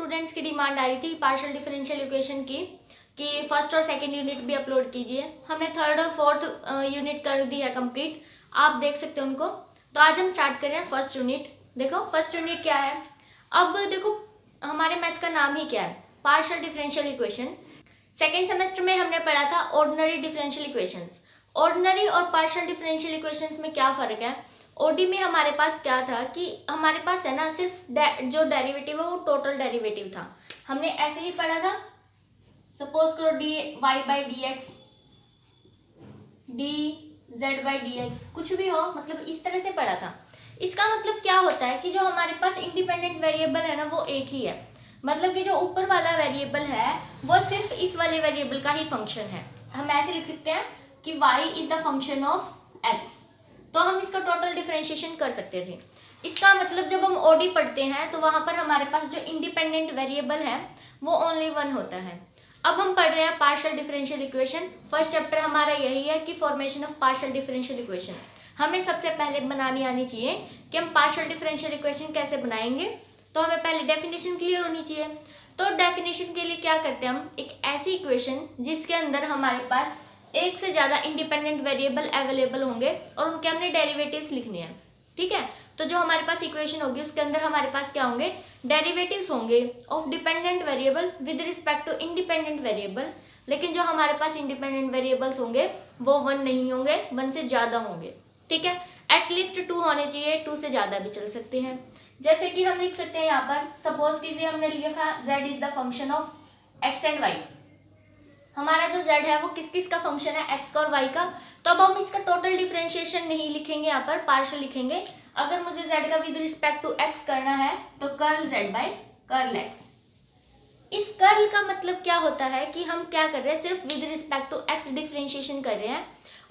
Students की demand आ रही थी पार्शियल डिफरेंशियल इक्वेशन की कि फर्स्ट और सेकंड यूनिट भी अपलोड कीजिए। हमने थर्ड और फोर्थ यूनिट कर दी है कंप्लीट, आप देख सकते हो उनको। तो आज हम स्टार्ट कर रहे हैं फर्स्ट यूनिट। देखो फर्स्ट यूनिट क्या है। अब देखो हमारे मैथ का नाम ही क्या है, partial differential equation. Second semester में हमने पढ़ा था ऑर्डिनरी डिफरेंशियल इक्वेशंस। ऑर्डिनरी और पार्शियल डिफरेंशियल इक्वेशंस में क्या फ़र्क है। ओडी में हमारे पास क्या था कि हमारे पास है ना सिर्फ जो डेरिवेटिव है वो टोटल डेरिवेटिव था। हमने ऐसे ही पढ़ा था, सपोज करो d y by d x, d z by d x, कुछ भी हो, मतलब इस तरह से पढ़ा था। इसका मतलब क्या होता है कि जो हमारे पास इंडिपेंडेंट वेरिएबल है ना वो एक ही है, मतलब कि जो ऊपर वाला वेरिएबल है वो सिर्फ इस वाले वेरिएबल का ही फंक्शन है। हम ऐसे लिख सकते हैं कि y is the function of x, तो हम इसका टोटल डिफरेंशिएशन कर सकते थे। इसका मतलब जब हम ओडी पढ़ते हैं तो वहां पर हमारे पास जो इंडिपेंडेंट वेरिएबल है वो ओनली वन होता है। अब हम पढ़ रहे हैं partial differential equation. First chapter हमारा यही है कि formation of partial differential equation. हमें सबसे पहले बनानी आनी चाहिए कि हम पार्शियल डिफरेंशियल इक्वेशन कैसे बनाएंगे। तो हमें पहले डेफिनेशन क्लियर होनी चाहिए। तो डेफिनेशन के लिए क्या करते हैं, हम एक ऐसी इक्वेशन जिसके अंदर हमारे पास एक से ज़्यादा इंडिपेंडेंट वेरिएबल अवेलेबल होंगे और उनके हमने डेरिवेटिव्स लिखने हैं। ठीक है, तो जो हमारे पास इक्वेशन होगी उसके अंदर हमारे पास क्या होंगे, डेरिवेटिव्स होंगे of dependent variable with respect to independent variable. लेकिन जो हमारे पास इंडिपेंडेंट वेरिएबल्स होंगे वो वन नहीं होंगे, वन से ज़्यादा होंगे। ठीक है, एटलीस्ट टू होने चाहिए, टू से ज़्यादा भी चल सकते हैं। जैसे कि हम लिख सकते हैं यहाँ पर, सपोज कीजिए हमने लिखा z is the function of x and y। हमारा जो z है वो किस किस का फंक्शन है, x का और y का। तो अब हम इसका टोटल डिफरेंशिएशन नहीं लिखेंगे, यहाँ पर पार्शियल लिखेंगे। अगर मुझे z का विद रिस्पेक्ट टू x करना है तो curl z by curl x। इस कर्ल का मतलब क्या होता है कि हम क्या कर रहे हैं, सिर्फ with respect to x differentiation कर रहे हैं।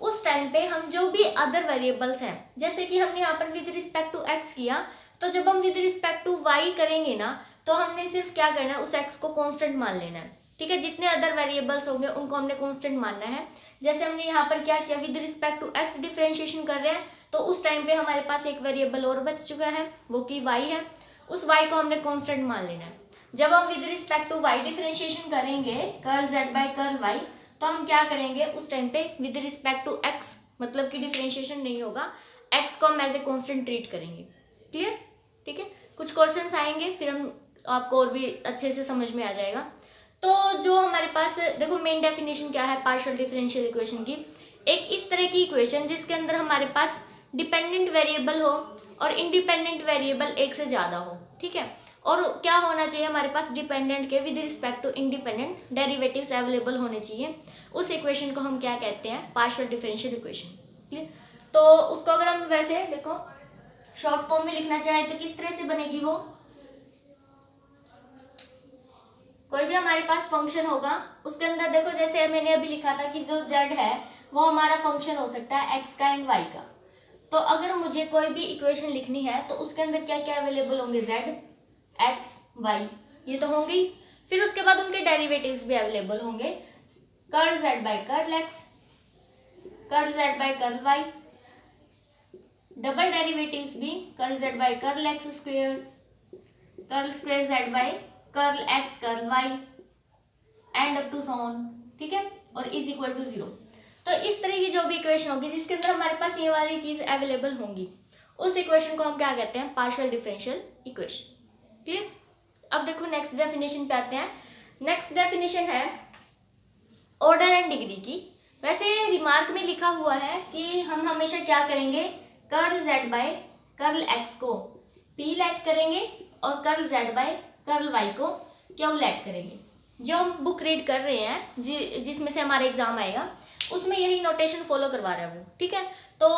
उस टाइम पे हम जो भी अदर वेरिएबल्स हैं, जैसे कि हमने यहाँ पर विद रिस्पेक्ट टू x किया, तो जब हम विद रिस्पेक्ट टू y करेंगे ना तो हमने सिर्फ क्या करना है, उस x को कांस्टेंट मान लेना है। ठीक है, जितने अदर वेरिएबल्स होंगे उनको हमने कांस्टेंट मानना है। जैसे हमने यहाँ पर क्या किया, with respect to x differentiation कर रहे हैं, तो उस टाइम पे हमारे पास एक वेरिएबल और बच चुका है, वो कि y है। उस y को हमने कांस्टेंट मान लेना है। जब हम with respect to y differentiation करेंगे curl z by curl y, तो हम क्या करेंगे उस टाइम पे विद रिस्पेक्ट टू x, मतलब कि डिफरेंशिएशन नहीं होगा, x को हम एज ए कांस्टेंट ट्रीट करेंगे। क्लियर? ठीक है, कुछ क्वेश्चंस आएंगे फिर हम आपको और भी अच्छे से समझ में आ जाएगा। तो जो हमारे पास देखो मेन डेफिनेशन क्या है पार्शियल डिफरेंशियल इक्वेशन की, एक इस तरह की इक्वेशन जिसके अंदर हमारे पास डिपेंडेंट वेरिएबल हो और इंडिपेंडेंट वेरिएबल एक से ज़्यादा हो। ठीक है, और क्या होना चाहिए हमारे पास, डिपेंडेंट के with respect to independent derivatives available होने चाहिए। उस इक्वेशन को हम क्या कहते हैं, पार्शियल डिफरेंशियल इक्वेशन। क्लियर? तो उसको अगर हम वैसे देखो शॉर्ट फॉर्म में लिखना चाहें तो किस तरह से बनेगी वो, कोई भी हमारे पास फंक्शन होगा उसके अंदर देखो, जैसे मैंने अभी लिखा था कि जो z है वो हमारा फंक्शन हो सकता है x का एंड y का। तो अगर मुझे कोई भी इक्वेशन लिखनी है तो उसके अंदर क्या क्या अवेलेबल होंगे, z, x, y, ये तो होंगे ही। फिर उसके बाद उनके डेरिवेटिव्स भी अवेलेबल होंगे, curl z by curl x, curl z by curl y, double derivatives भी curl z by curl x square, curl square z by curl x curl y and up to so on. ठीक है, और is equal to 0। तो इस तरह की जो भी इक्वेशन होगी जिसके अंदर हमारे पास ये वाली चीज अवेलेबल होंगी, उस इक्वेशन को हम क्या कहते हैं, पार्शियल डिफरेंशियल इक्वेशन। क्लियर? अब देखो नेक्स्ट डेफिनेशन पे आते हैं। नेक्स्ट डेफिनेशन है ऑर्डर एंड डिग्री की। वैसे रिमार्क में लिखा हुआ है कि हम हमेशा क्या करेंगे, curl z by curl x को p लेट करेंगे और curl z by curl y को क्यू लेट करेंगे। जो हम बुक रीड कर रहे हैं जिसमें से हमारा एग्जाम आएगा उसमें यही नोटेशन फॉलो करवा रहा है वो। ठीक है, तो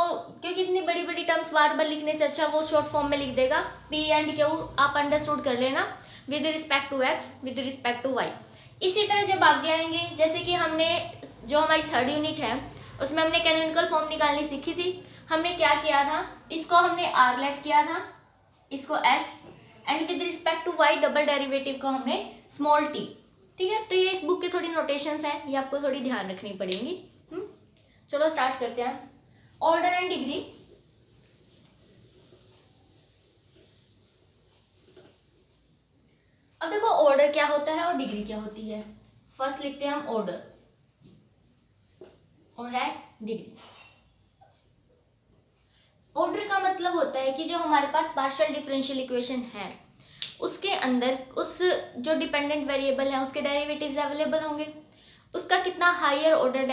क्योंकि इतनी बड़ी बड़ी टर्म्स बार बार लिखने से अच्छा वो शॉर्ट फॉर्म में लिख देगा, p एंड q आप अंडरस्टूड कर लेना, with respect to x with respect to y। इसी तरह जब आगे आएंगे, जैसे कि हमने जो हमारी थर्ड यूनिट है उसमें हमने कैनोनिकल फॉर्म निकालनी सीखी थी। हमने क्या किया था, इसको हमने r लेट किया था, इसको s, and with respect to y double derivative को हमने स्मॉल t। ठीक है, तो ये इस बुक की थोड़ी नोटेशंस हैं, ये आपको थोड़ी ध्यान रखनी पड़ेंगी। चलो स्टार्ट करते हैं। Order and degree. अब देखो ऑर्डर क्या होता है और डिग्री क्या होती है। फर्स्ट लिखते हैं हम ऑर्डर और डिग्री। ऑर्डर का मतलब होता है कि जो हमारे पास पार्शियल डिफरेंशियल इक्वेशन है उसके अंदर उस जो डिपेंडेंट वेरिएबल है उसके डेरिवेटिव्स अवेलेबल होंगे, उसका कितना हायर ऑर्डर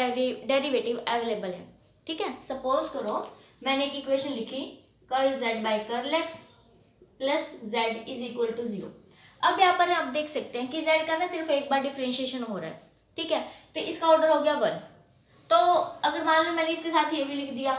डेरिवेटिव अवेलेबल है। ठीक है, सपोज करो मैंने एक इक्वेशन लिखी curl z by curl x प्लस z इज इक्वल टू 0। अब यहाँ पर आप देख सकते हैं कि z का ना सिर्फ एक बार डिफरेंशिएशन हो रहा है। ठीक है, तो इसका ऑर्डर हो गया 1। तो अगर मान लो मैंने इसके साथ ये भी लिख दिया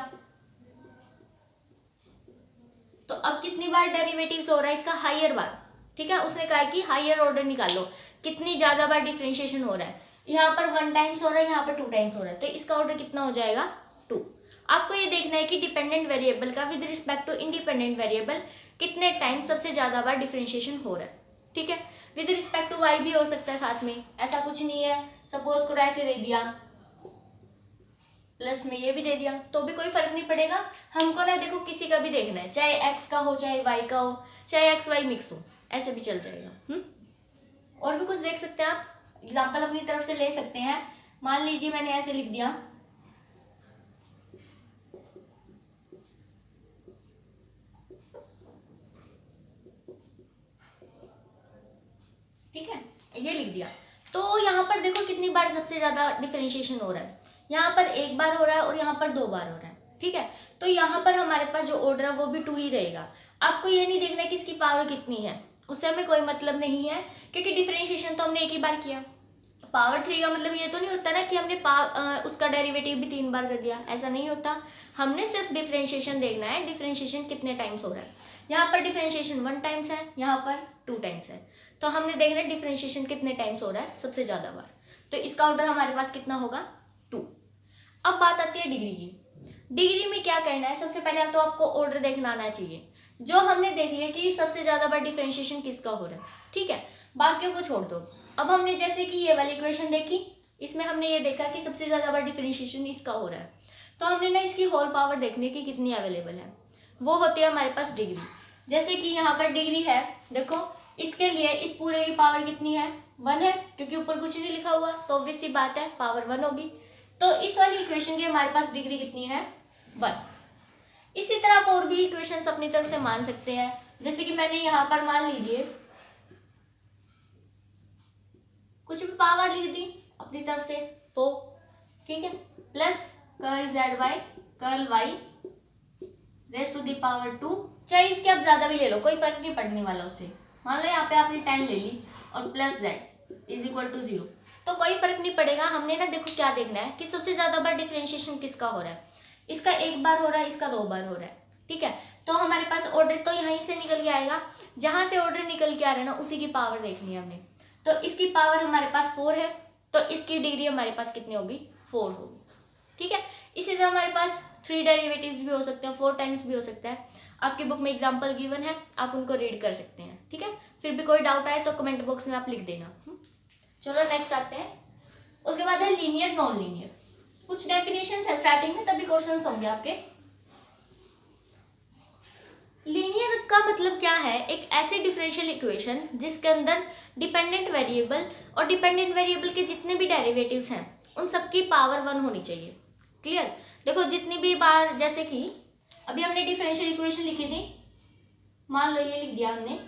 तो अब कितनी बार डेरिवेटिव्स हो रहा है इसका, हायर बार। ठीक है, उसने कहा कि हायर ऑर्डर निकालो, कितनी ज्यादा बार डिफरेंशिएशन हो रहा है। यहाँ पर 1 टाइम्स हो रहा है, यहाँ पर 2 टाइम्स हो रहा है, तो इसका ऑर्डर कितना हो जाएगा 2। आपको ये देखना है कि डिपेंडेंट वेरिएबल का with respect to independent variable कितने टाइम सबसे ज्यादा बार डिफरेंशिएशन हो रहा है। ठीक है, विद रिस्पेक्ट टू y भी हो सकता है साथ में, ऐसा कुछ नहीं है। सपोज करो ऐसे दे दिया प्लस में ये भी दे दिया तो भी कोई फर्क नहीं पड़ेगा हमको ना। देखो किसी का भी देखना है, चाहे x का हो चाहे y का हो चाहे x y मिक्स हो, ऐसे भी चल जाएगा। और भी कुछ देख सकते हैं आप, एग्जाम्पल अपनी तरफ से ले सकते हैं। मान लीजिए मैंने ऐसे लिख दिया ठीक है, ये लिख दिया तो यहाँ पर देखो कितनी बार सबसे ज्यादा डिफरेंशिएशन हो रहा है। यहाँ पर एक बार हो रहा है और यहाँ पर 2 बार हो रहा है। ठीक है, तो यहाँ पर हमारे पास जो ऑर्डर है वो भी 2 ही रहेगा। आपको ये नहीं देखना कि इसकी पावर कितनी है, उससे हमें कोई मतलब नहीं है क्योंकि डिफरेंशिएशन तो हमने एक ही बार किया। पावर 3 का मतलब ये तो नहीं होता ना कि हमने उसका डेरिवेटिव भी 3 बार कर दिया, ऐसा नहीं होता। हमने सिर्फ डिफरेंशिएशन देखना है, डिफरेंशिएशन कितने टाइम्स हो रहा है। यहाँ पर डिफरेंशिएशन 1 टाइम्स है, यहाँ पर 2 टाइम्स है, तो हमने देखना है डिफरेंशिएशन कितने टाइम्स हो रहा है सबसे ज्यादा बार। तो इसका ऑर्डर हमारे पास कितना होगा 2। अब बात आती है डिग्री की। डिग्री में क्या करना है, सबसे पहले तो आपको ऑर्डर देखना आना चाहिए। जो हमने देख लिया कि सबसे ज्यादा बार डिफरेंशिएशन किसका हो रहा है। ठीक है, बाकियों को छोड़ दो। अब हमने जैसे कि ये वाली इक्वेशन देखी, इसमें हमने ये देखा कि सबसे ज्यादा बार डिफरेंशिएशन इसका हो रहा है, तो हमने ना इसकी होल पावर देखनी कि कितनी अवेलेबल है, वो होती है हमारे पास डिग्री। जैसे कि यहाँ पर डिग्री है, देखो इसके लिए इस पूरे की पावर कितनी है 1 है, क्योंकि ऊपर कुछ नहीं लिखा हुआ तो ऑब्वियस सी बात है पावर 1 होगी। तो इस वाली इक्वेशन की हमारे पास डिग्री कितनी है 1। इसी तरह आप और भी इक्वेशंस अपनी तरफ से मान सकते हैं, जैसे कि मैंने यहाँ पर मान लीजिए कुछ भी पावर लिख दी अपनी तरफ से 4। ठीक है, plus curl z by curl y raise to the power 2, चाहे इसके आप ज्यादा भी ले लो, कोई फर्क नहीं पड़ने वाला उससे। मान लो यहाँ पे आपने 10 ले ली और plus z is equal to 0, तो कोई फर्क नहीं पड़ेगा। हमने ना देखो क्या देखना है कि सबसे ज्यादा बार डिफरेंशिएशन किसका हो रहा है। इसका 1 बार हो रहा है, इसका 2 बार हो रहा है। ठीक है, तो हमारे पास ऑर्डर तो यहीं से निकल के आएगा, जहां से ऑर्डर निकल के आ रहा है ना उसी की पावर देखनी है हमने। तो इसकी पावर हमारे पास 4 है, तो इसकी डिग्री हमारे पास कितनी होगी 4 होगी। ठीक है, इसी तरह हमारे पास 3 डेरिवेटिव्स भी हो सकते हैं, 4 टाइम्स भी हो सकता है। आपकी बुक में एग्जाम्पल गिवन है, आप उनको रीड कर सकते हैं। ठीक है, फिर भी कोई डाउट आए तो कमेंट बॉक्स में आप लिख देना। चलो नेक्स्ट आते हैं, उसके बाद है लीनियर नॉन लीनियर। कुछ डेफिनेशंस है स्टार्टिंग में, तभी क्वेश्चंस होंगे आपके। लीनियर का मतलब क्या है, एक ऐसी डिफरेंशियल इक्वेशन जिसके अंदर डिपेंडेंट वेरिएबल और डिपेंडेंट वेरिएबल के जितने भी डेरिवेटिव्स हैं उन सबकी पावर 1 होनी चाहिए। क्लियर, देखो जितनी भी बार, जैसे कि अभी हमने डिफरेंशियल इक्वेशन लिखी थी, मान लो ये लिख दिया हमने,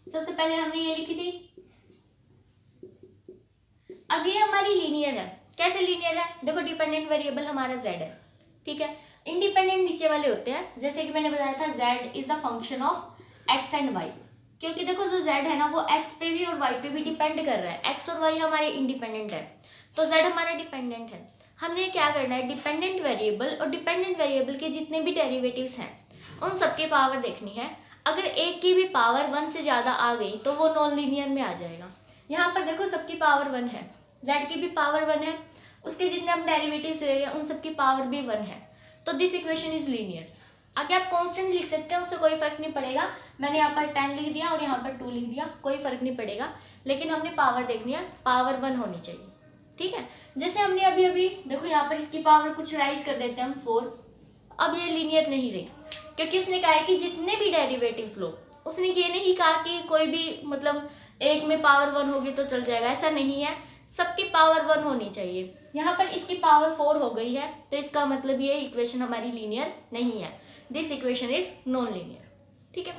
सबसे पहले हमने ये लिखी थी। अब ये हमारी लीनियर है। कैसे लीनियर है, देखो डिपेंडेंट वेरिएबल हमारा z है। ठीक है, इंडिपेंडेंट नीचे वाले होते हैं, जैसे कि मैंने बताया था z is the function of x and y, क्योंकि देखो जो z है ना वो x पे भी और y पे भी डिपेंड कर रहा है। x और y हमारे इंडिपेंडेंट है, तो z हमारा डिपेंडेंट है। हमने क्या करना है, डिपेंडेंट वेरिएबल और डिपेंडेंट वेरिएबल के जितने भी डेरिवेटिव्स हैं उन सबकी पावर देखनी है। अगर एक की भी पावर 1 से ज्यादा आ गई तो वो नॉन लीनियर में आ जाएगा। यहाँ पर देखो सबकी पावर 1 है, z की भी पावर 1 है, उसके जितने हम डेरिवेटिव्स ले रहे हैं उन सबकी पावर भी 1 है, तो दिस इक्वेशन इज लीनियर। आगे आप कांस्टेंट लिख सकते हैं, उससे कोई फर्क नहीं पड़ेगा। मैंने यहाँ पर 10 लिख दिया और यहाँ पर 2 लिख दिया, कोई फर्क नहीं पड़ेगा, लेकिन हमने पावर देखनी है, पावर 1 होनी चाहिए। ठीक है, जैसे हमने अभी अभी देखो यहाँ पर इसकी पावर कुछ राइज कर देते हैं हम 4। अब ये लीनियर नहीं रही, क्योंकि उसने कहा है कि जितने भी डेरिवेटिव्स लो उसने ये नहीं कहा कि कोई भी मतलब एक में पावर 1 होगी तो चल जाएगा, ऐसा नहीं है, सबकी पावर 1 होनी चाहिए। यहाँ पर इसकी पावर 4 हो गई है, तो इसका मतलब ये इक्वेशन हमारी लीनियर नहीं है, this equation is non linear. ठीक है,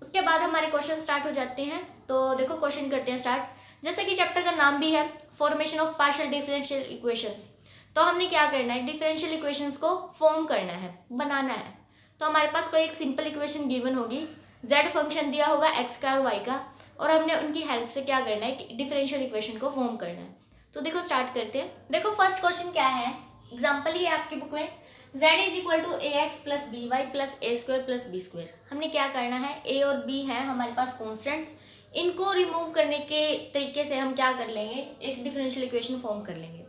उसके बाद हमारे क्वेश्चन स्टार्ट हो जाते हैं। तो देखो क्वेश्चन करते हैं स्टार्ट। जैसे कि चैप्टर का नाम भी है formation of partial differential equations, तो हमने क्या करना है, डिफरेंशियल इक्वेशंस को फॉर्म करना है, बनाना है। तो हमारे पास कोई एक सिंपल इक्वेशन गिवन होगी, z फंक्शन दिया होगा x का और y का, और हमने उनकी हेल्प से क्या करना है कि डिफरेंशियल इक्वेशन को फॉर्म करना है। तो देखो स्टार्ट करते हैं। देखो फर्स्ट क्वेश्चन क्या है, एग्जांपल ही है आपकी बुक में, z is equal to a x plus b y plus a square plus b square. हमने क्या करना है, a और b है हमारे पास कॉन्स्टेंट्स, इनको रिमूव करने के तरीके से हम क्या कर लेंगे, एक डिफरेंशियल इक्वेशन फॉर्म कर लेंगे।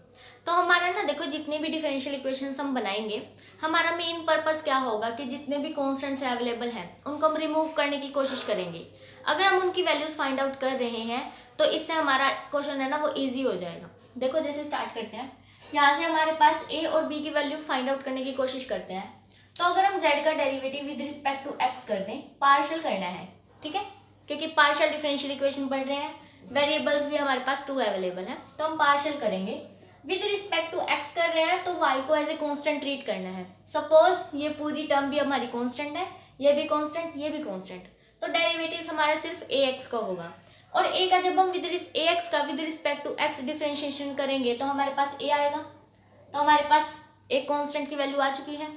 तो हमारा ना देखो जितने भी डिफरेंशियल इक्वेशंस हम बनाएंगे, हमारा मेन पर्पस क्या होगा कि जितने भी कॉन्स्टेंट्स अवेलेबल हैं उनको हम रिमूव करने की कोशिश करेंगे। अगर हम उनकी वैल्यूज फाइंड आउट कर रहे हैं तो इससे हमारा क्वेश्चन है ना वो ईजी हो जाएगा। देखो जैसे स्टार्ट करते हैं, यहाँ से हमारे पास a और b की वैल्यू फाइंड आउट करने की कोशिश करते हैं। तो अगर हम z का derivative with respect to x कर दें, पार्शियल करना है, ठीक है, क्योंकि पार्शियल डिफरेंशियल इक्वेशन पढ़ रहे हैं, वेरिएबल्स भी हमारे पास 2 अवेलेबल हैं, तो हम पार्शियल करेंगे। विद रिस्पेक्ट टू x कर रहे हैं तो y को एज ए कांस्टेंट ट्रीट करना है। सपोज ये पूरी टर्म भी हमारी कांस्टेंट है, ये भी कांस्टेंट, ये भी कांस्टेंट, तो डेरिवेटिव हमारा सिर्फ ax का होगा। और a का जब हम ax का with respect to x differentiation करेंगे तो हमारे पास a आएगा, तो हमारे पास एक कांस्टेंट की वैल्यू आ चुकी है।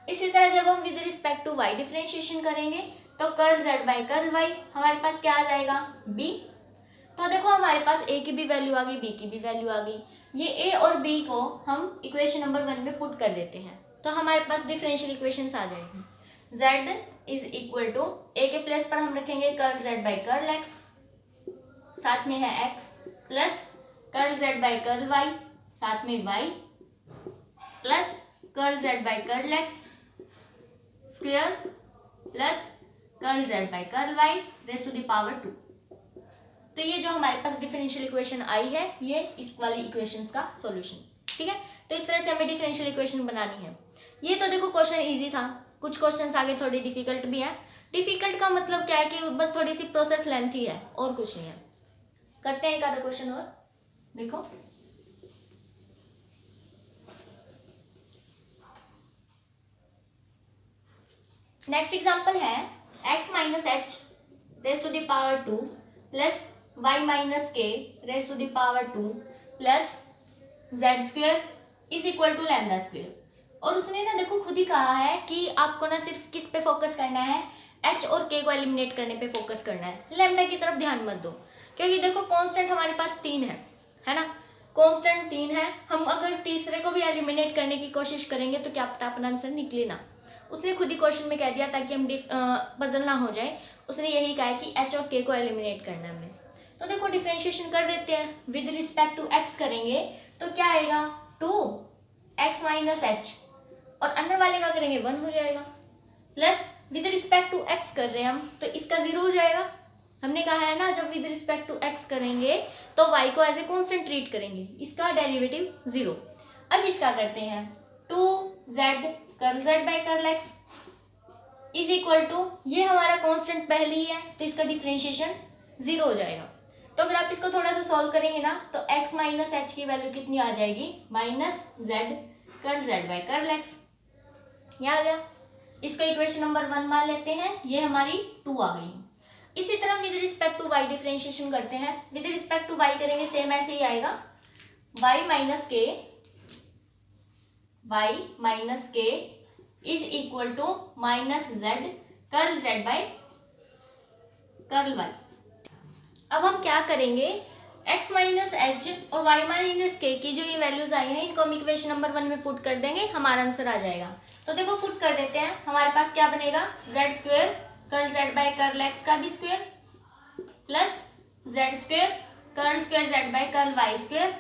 इसी तरह जब हम with respect to y differentiation करेंगे तो curl z by curl y हमारे पास क्या आ जाएगा, b। तो देखो हमारे पास a की भी वैल्यू आ गई, b की भी वैल्यू आ गई। ये a और b को हम इक्वेशन नंबर 1 में पुट कर देते हैं, तो हमारे पास डिफरेंशियल इक्वेशंस आ जाएगी। z is equal to a के प्लेस पर हम रखेंगे curl z by curl x, साथ में है x, plus curl z by curl y, साथ में y, plus curl z by curl x square, plus curl z by curl y raise to the power 2। तो ये जो हमारे पास डिफरेंशियल इक्वेशन आई है, ये इस वाली इक्वेशन का सॉल्यूशन, ठीक है। तो इस तरह से हमें डिफरेंशियल इक्वेशन बनानी है। ये तो देखो क्वेश्चन इजी था, कुछ क्वेश्चंस आगे थोड़ी डिफिकल्ट भी है। डिफिकल्ट का मतलब क्या है कि बस थोड़ी सी प्रोसेस लेंथी है और कुछ नहीं है। करते हैं एक आधा क्वेश्चन और, देखो नेक्स्ट एग्जांपल है x minus H raise to the power 2 plus y minus K raise to the power 2 plus z square is equal to lambda square. और उसने ना देखो खुद ही कहा है कि आपको ना सिर्फ किस पे फोकस करना है, h और k को एलिमिनेट करने पे फोकस करना है, लैम्डा की तरफ ध्यान मत दो। क्योंकि देखो कांस्टेंट हमारे पास 3 है ना, कांस्टेंट 3 है, हम अगर तीसरे को भी एलिमिनेट करने की कोशिश करेंगे तो क्या पता अपना आंसर निकले ना। उसने खुद ही क्वेश्चन में कह दिया ताकि हम पजल ना हो जाए, उसने यही कहा है कि h और k को एलिमिनेट करना है हमें। तो देखो डिफरेंशिएशन कर देते हैं, विद रिस्पेक्ट टू x करेंगे तो क्या आएगा 2x माइनस एच, और अन्य वाले का करेंगे 1 हो जाएगा, plus with respect to x कर रहे हैं हम तो इसका 0 हो जाएगा। हमने कहा है ना जब विद रिस्पेक्ट टू x करेंगे तो y को एज ए कांस्टेंट ट्रीट करेंगे, इसका डेरिवेटिव 0। अब इसका करते हैं 2z curl z by curl x is equal to, ये हमारा कांस्टेंट पहले ही है तो इसका डिफरेंशिएशन 0 हो जाएगा। तो अगर आप इसको थोड़ा सा सॉल्व करेंगे ना तो x माइनस एच की वैल्यू कितनी आ जाएगी, minus z curl z by curl x, यहाँ आ गया। इसको इक्वेशन नंबर 1 मान लेते हैं, ये हमारी 2 आ गई। इसी तरह with respect to y differentiation करते हैं, विद रिस्पेक्ट टू y करेंगे सेम ऐसे ही आएगा, y minus k is equal to minus z curl z by curl y। अब हम क्या करेंगे, x माइनस एच और y माइनस के की जो ये वैल्यूज आई हैं इनको हम इक्वेशन नंबर 1 में पुट कर देंगे, हमारा आंसर आ जाएगा। तो देखो पुट कर देते हैं, हमारे पास क्या बनेगा, z square curl z by curl x का भी square plus z square curl square z by curl y square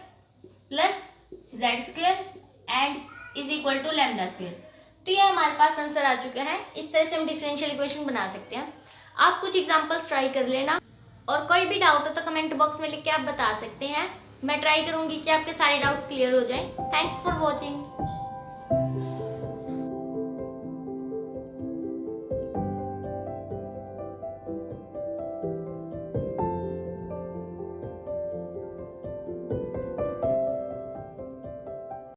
plus z square and is equal to lambda square. तो ये हमारे पास आंसर आ चुका है। इस तरह से हम डिफरेंशियल इक्वेशन बना सकते हैं। आप कुछ एग्जांपल्स ट्राई कर लेना, और कोई भी डाउट हो तो कमेंट बॉक्स में लिख के आप बता सकते हैं। मैं ट्राई करूंगी कि आपके सारे डाउट्स क्लियर हो जाएं। Thanks for watching.